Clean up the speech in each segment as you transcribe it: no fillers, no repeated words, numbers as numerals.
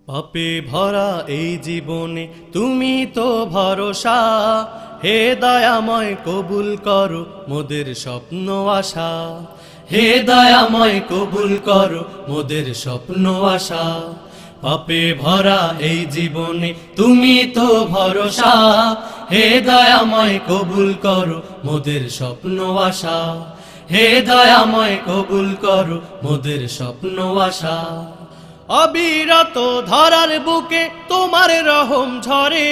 পাপে ভরা এই জীবনে তুমি তো ভরসা, হে দয়াময় কবুল করো মোদের স্বপ্ন আশা। হে দয়াময় কবুল করো মোদের স্বপ্ন আশা। পাপে ভরা এই জীবনে তুমি তো ভরসা, হে দয়াময় কবুল করো মোদের স্বপ্ন আশা। হে দয়াময় কবুল করো মোদের স্বপ্ন আশা। অবিরত ধরার বুকে তোমার রহম ঝরে,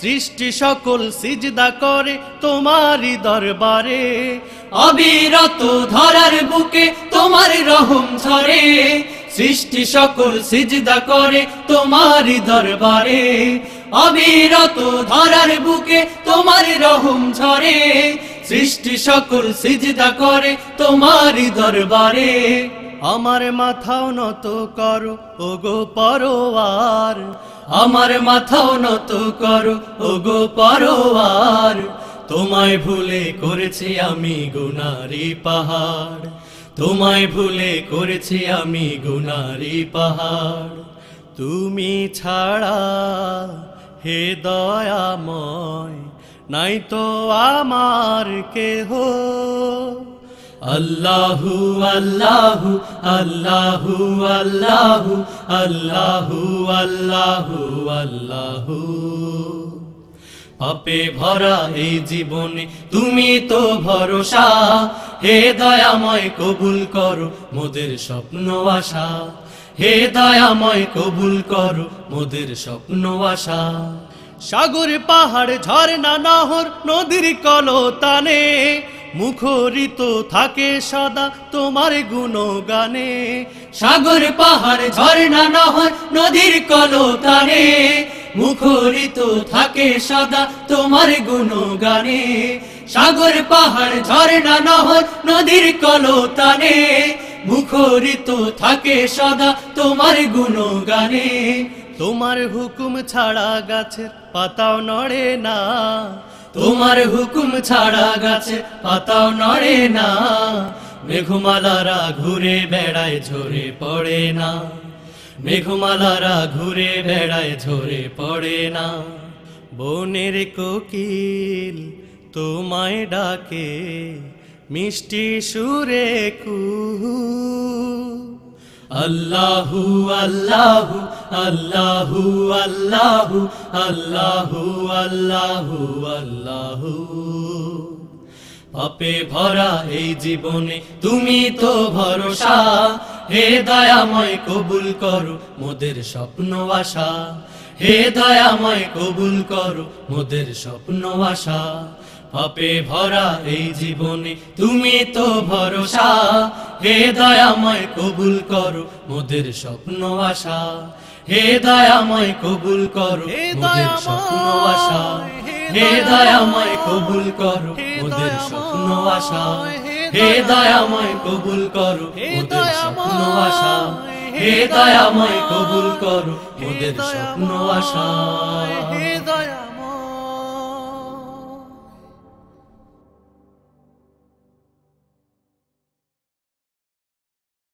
সৃষ্টি সকল সিজদা করে তোমারই দরবারে। অবিরত ধরার বুকে তোমার রহম ঝরে, সৃষ্টি সকল সিজদা করে তোমারই দরবারে। অবিরত ধরার বুকে তোমার রহম ঝরে, সৃষ্টি সকল সিজদা করে তোমারই দরবারে। আমার মাথাও নত করো ওগো পরওয়ার, আমার মাথাও নত করো ওগো পরওয়ার। তোমায় ভুলে করেছি আমি গুনারি পাহাড়, তোমায় ভুলে করেছি আমি গুনারি পাহাড়। তুমি ছাড়া হে দয়াময় নাই তো আমার কেহ। আল্লাহু আল্লাহু আল্লাহু আল্লাহু আল্লাহু আল্লাহু আল্লাহু। পাপে ভরা এই জীবনে তুমি তো ভরসা, হে দয়াময় কবুল করো মোদের স্বপ্ন আশা। হে দয়াময় কবুল করো মোদের স্বপ্ন আশা। সাগর পাহাড় ঝরনা নহর নদীর কলতানে, মুখরিত থাকে সদা তোমার গুণগানে। সাগর পাহাড় ঝরনা নহর নদীর কলতানে, মুখরিত থাকে সদা তোমার গুণগানে। সাগর পাহাড় ঝরনা নহর নদীর কলতানে, মুখরিত থাকে সদা তোমার গুণগানে। তোমার হুকুম ছাড়া গাছের পাতাও নড়ে না, তোমার হুকুম ছাড়া গাছের পাতাও নড়ে না। মেঘমালারা ঘুরে বেড়ায় ঝরে পড়ে না, মেঘমালারা ঘুরে বেড়ায় ঝরে পড়ে না। বনের কোকিল তোমায় ডাকে মিষ্টি সুরে কুহু। আল্লাহু আল্লাহু আল্লাহু আল্লাহু আল্লাহু আল্লাহু আল্লাহু। পাপে ভরা এই জীবনে তুমি তো ভরসা, হে দয়াময় কবুল করো মোদের স্বপ্ন আশা। হে দয়াময় কবুল করো মোদের স্বপ্ন আশা। পাপে ভরা এই জীবনে তুমি তো ভরসা, হে দয়াময় কবুল করো মোদের স্বপ্ন আশা। হে দয়াময় কবুল করো মোদের স্বপ্ন আশা। হে দয়াময় কবুল করো মোদের স্বপ্ন আশা। হে দয়াময় কবুল করো মোদের স্বপ্ন আশা। হে দয়াময় কবুল করো মোদের স্বপ্ন আশা।